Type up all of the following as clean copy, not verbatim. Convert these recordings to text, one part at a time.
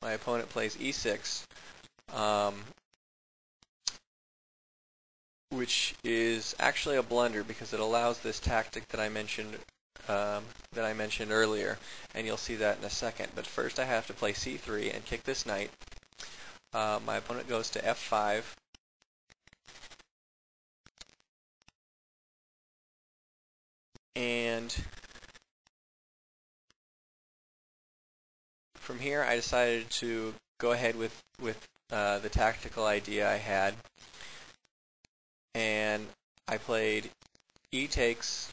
my opponent plays e6, which is actually a blunder because it allows this tactic that I mentioned earlier, and you'll see that in a second. But first I have to play c3 and kick this knight. My opponent goes to f5. And from here I decided to go ahead with the tactical idea I had, and I played e takes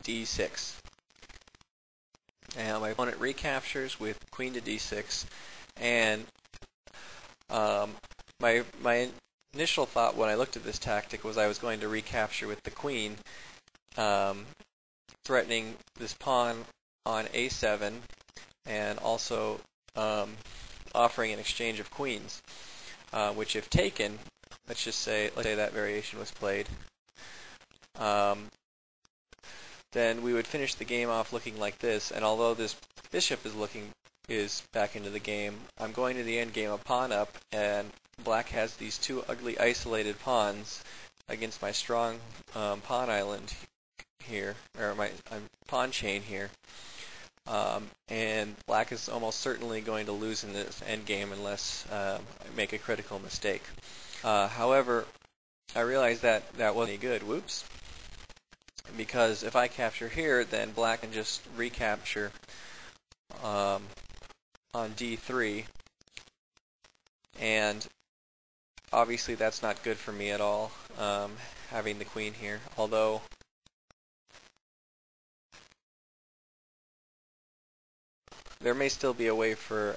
d6. And my opponent recaptures with queen to d6, and my initial thought when I looked at this tactic was I was going to recapture with the queen, threatening this pawn on a7, and also offering an exchange of queens, which if taken, let's say that variation was played, then we would finish the game off looking like this. And although this bishop is back into the game, I'm going to the endgame a pawn up, and black has these two ugly isolated pawns against my strong pawn island here, or my pawn chain here. And black is almost certainly going to lose in this endgame unless I make a critical mistake. However, I realized that wasn't any good. Whoops. Because if I capture here, then black can just recapture on d3, and obviously that's not good for me at all, having the queen here, although there may still be a way for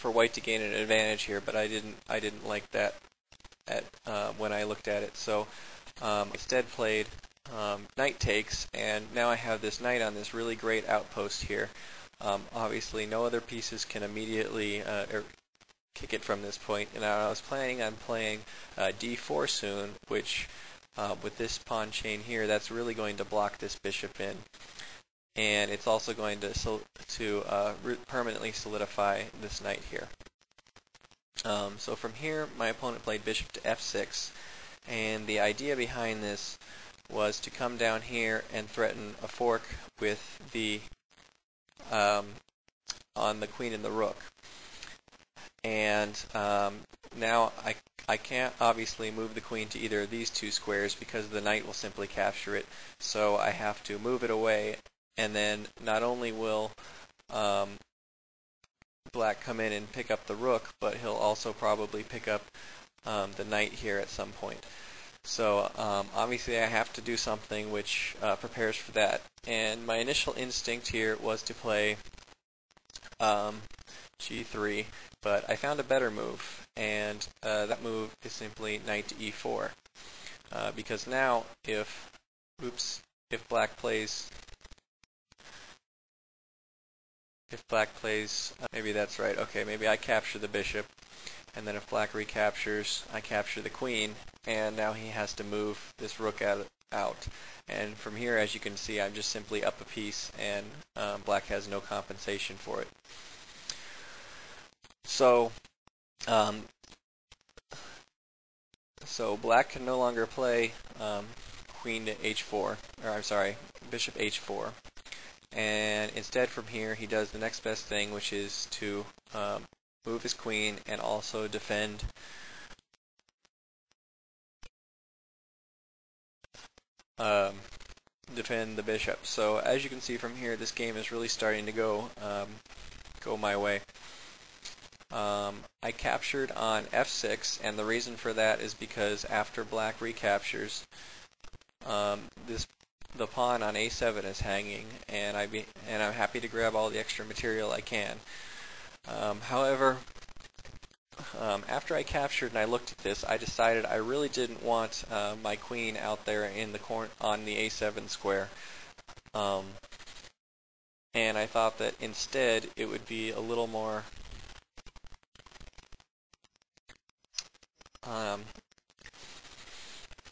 white to gain an advantage here, but I didn't like that when I looked at it. So instead played knight takes, and now I have this knight on this really great outpost here. Obviously no other pieces can immediately kick it from this point, and I was planning on playing d4 soon, which with this pawn chain here, that's really going to block this bishop in, and it's also going to permanently solidify this knight here. So from here, my opponent played bishop to f6, and the idea behind this was to come down here and threaten a fork with the on the queen and the rook. And now I can't obviously move the queen to either of these two squares because the knight will simply capture it. So I have to move it away, and then not only will black come in and pick up the rook, but he'll also probably pick up the knight here at some point. So obviously I have to do something which prepares for that. And my initial instinct here was to play g3, but I found a better move, and that move is simply knight to e4. Because now if black plays maybe that's right. Okay, maybe I capture the bishop, and then if black recaptures, I capture the queen, and now he has to move this rook out. And from here, as you can see, I'm just simply up a piece, and black has no compensation for it. So, so black can no longer play queen to h4, or I'm sorry, bishop h4. And instead from here, he does the next best thing, which is to move his queen and also defend the bishop. So as you can see from here, this game is really starting to go my way. I captured on f6, and the reason for that is because after black recaptures, the pawn on a7 is hanging, and I'm happy to grab all the extra material I can. However, after I captured and I looked at this, I decided I really didn't want my queen out there in the corner on the a7 square. And I thought that instead it would be a little more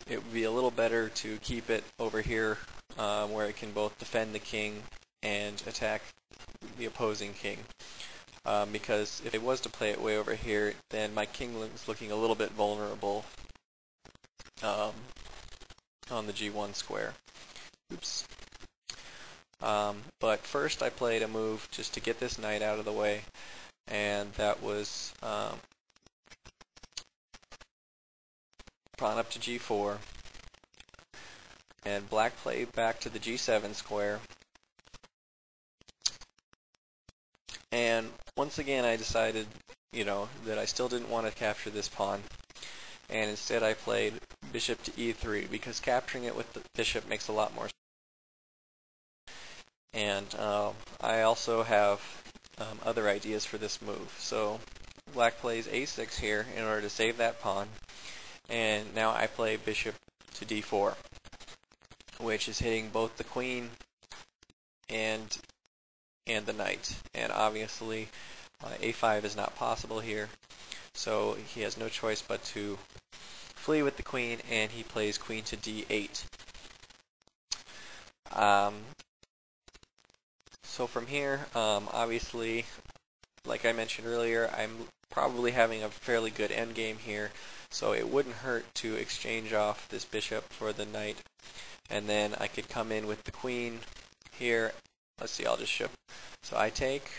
it would be a little better to keep it over here where it can both defend the king and attack the opposing king. Because if I was to play it way over here, then my king is looking a little bit vulnerable on the g1 square. Oops. But first I played a move just to get this knight out of the way, and that was pawn up to g4, and black played back to the g7 square. And once again I decided, that I still didn't want to capture this pawn, and instead I played bishop to e3 because capturing it with the bishop makes a lot more sense. And I also have other ideas for this move. So black plays a6 here in order to save that pawn, and now I play bishop to d4, which is hitting both the queen and the knight. And obviously a5 is not possible here, so he has no choice but to flee with the queen, and he plays queen to d8. So from here, obviously, like I mentioned earlier, I'm probably having a fairly good endgame here, so it wouldn't hurt to exchange off this bishop for the knight, and then I could come in with the queen here. Let's see, I'll just show. So I take,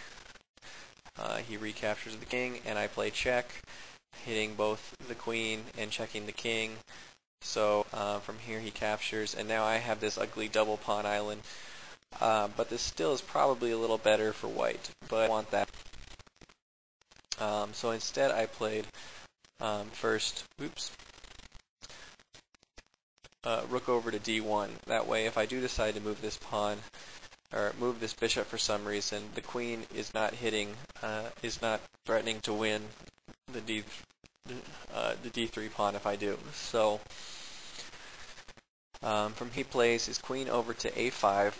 he recaptures the king, and I play check, hitting both the queen and checking the king. So from here he captures, and now I have this ugly double pawn island. But this still is probably a little better for white, but I want that. So instead I played first, rook over to d1. That way, if I do decide to move this pawn, or move this bishop for some reason, the queen is not threatening to win the d3 pawn if I do. So from he plays his queen over to a5,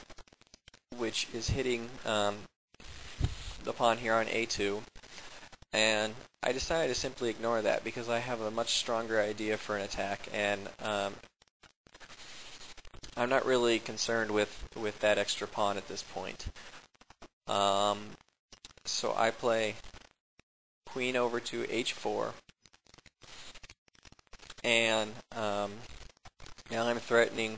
which is hitting the pawn here on a2, and I decided to simply ignore that because I have a much stronger idea for an attack, and I'm not really concerned with that extra pawn at this point. So I play queen over to h4, and now I'm threatening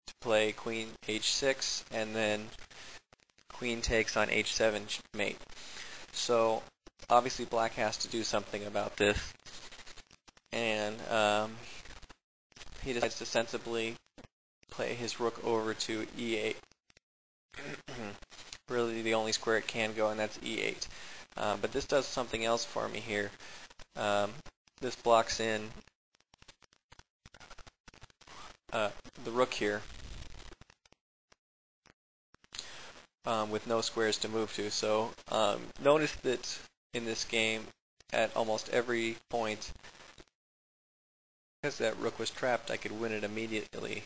to play queen h6, and then queen takes on h7 mate. So obviously black has to do something about this, and he decides to sensibly play his rook over to e8. Really the only square it can go, and that's e8. But this does something else for me here. This blocks in the rook here with no squares to move to. So notice that in this game, at almost every point, because that rook was trapped, I could win it immediately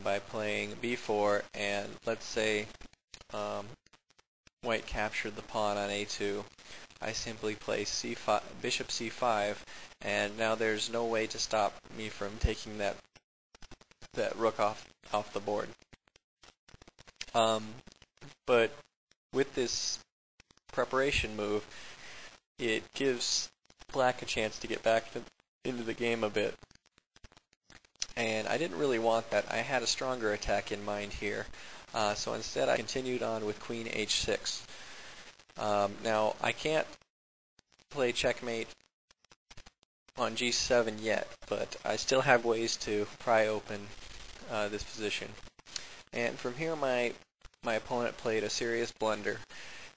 by playing b4, and let's say white captured the pawn on a2. I simply play c5, bishop c5, and now there's no way to stop me from taking that rook off the board. But with this preparation move, it gives black a chance to get back into the game a bit. And I didn't really want that. I had a stronger attack in mind here. So instead I continued on with queen h6. Now I can't play checkmate on g7 yet, but I still have ways to pry open this position. And from here my opponent played a serious blunder,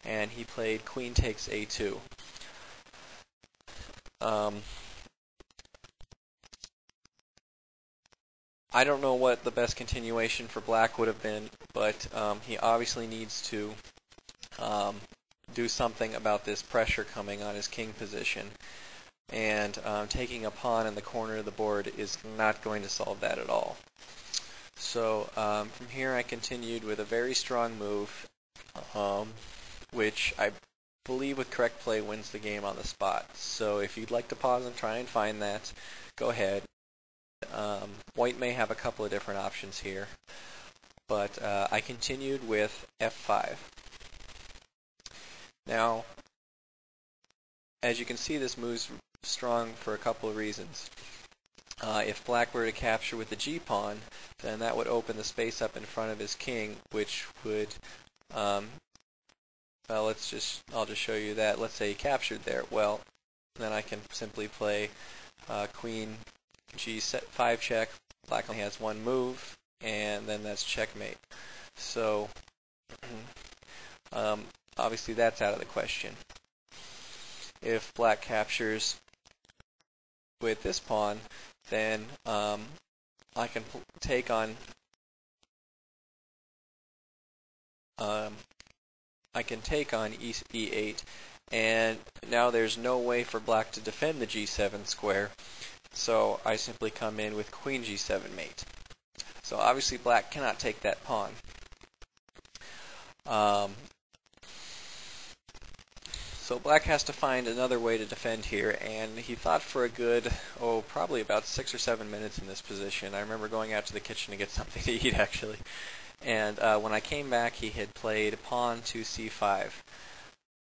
and he played queen takes a2. I don't know what the best continuation for black would have been, but he obviously needs to do something about this pressure coming on his king position, and taking a pawn in the corner of the board is not going to solve that at all. So from here I continued with a very strong move, which I believe with correct play wins the game on the spot. So if you'd like to pause and try and find that, go ahead. White may have a couple of different options here, but I continued with f5. Now, as you can see, this move's strong for a couple of reasons. If black were to capture with the g-pawn, then that would open the space up in front of his king, which would, well, I'll just show you that. Let's say he captured there. Well, then I can simply play queen g5 check. Black only has one move, and then that's checkmate. So, obviously that's out of the question. If black captures with this pawn, then I can take on e8, and now there's no way for black to defend the g7 square, so I simply come in with queen g7 mate. So obviously black cannot take that pawn. So black has to find another way to defend here, and he thought for a good, probably about 6 or 7 minutes in this position. I remember going out to the kitchen to get something to eat, actually. And when I came back, he had played pawn to c5.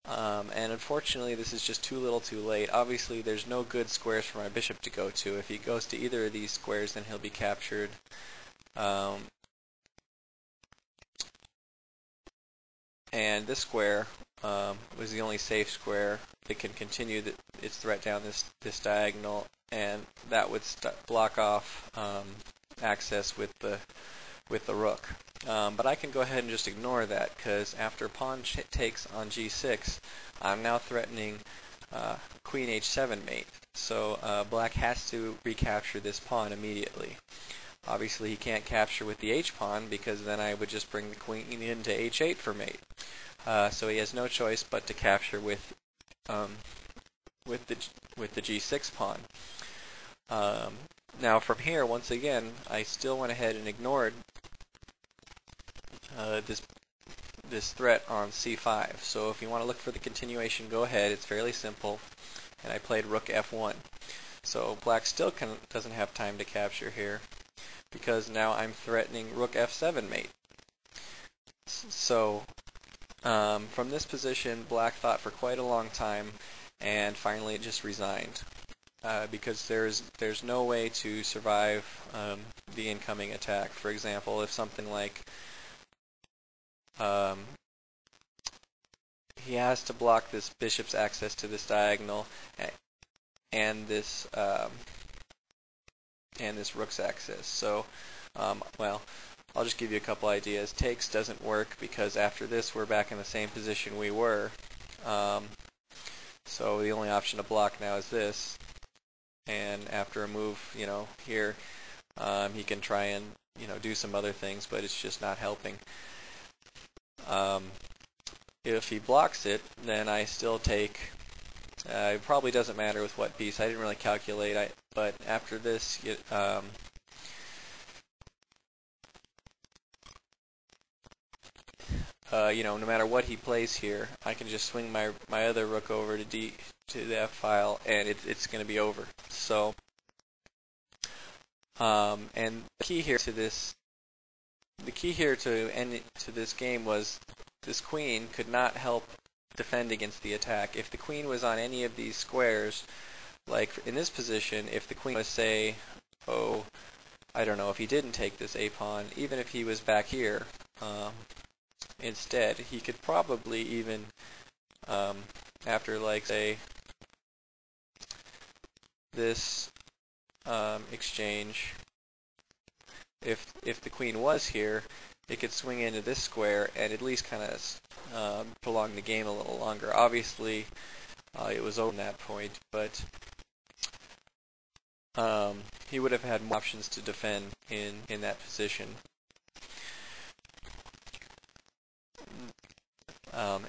And unfortunately, this is just too little too late. Obviously, there's no good squares for my bishop to go to. If he goes to either of these squares, then he'll be captured. And this square was the only safe square that can continue its threat down this diagonal, and that would block off access with the rook. But I can go ahead and just ignore that, because after pawn takes on g6, I'm now threatening queen h7 mate. So black has to recapture this pawn immediately. Obviously, he can't capture with the h-pawn, because then I would just bring the queen into h8 for mate. So he has no choice but to capture with the g6 pawn. Now from here, once again, I still went ahead and ignored this threat on c5. So if you want to look for the continuation, go ahead. It's fairly simple. And I played rook f1. So black still doesn't have time to capture here, because now I'm threatening rook f7 mate. So from this position, black thought for quite a long time, and finally it just resigned, because there's no way to survive the incoming attack. For example, if something like he has to block this bishop's access to this diagonal and this rook's access. So, well, I'll just give you a couple ideas. Takes doesn't work, because after this we're back in the same position we were. So the only option to block now is this. And after a move, here, he can try and, do some other things, but it's just not helping. If he blocks it, then I still take. It probably doesn't matter with what piece. I didn't really calculate. But after this, no matter what he plays here, I can just swing my other rook over to the f file, and it's going to be over. So, and the key here to this game was this queen could not help defend against the attack. If the queen was on any of these squares, like in this position, if the queen was, say, I don't know, if he didn't take this a pawn, even if he was back here. Instead, he could probably even, after, like, say, this exchange, if the queen was here, it could swing into this square and at least kind of prolong the game a little longer. Obviously, it was over at that point, but he would have had more options to defend in that position.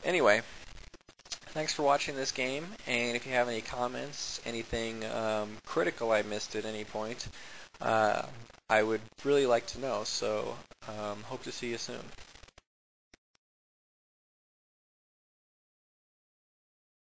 Anyway, thanks for watching this game, and if you have any comments, anything critical I missed at any point, I would really like to know, so hope to see you soon.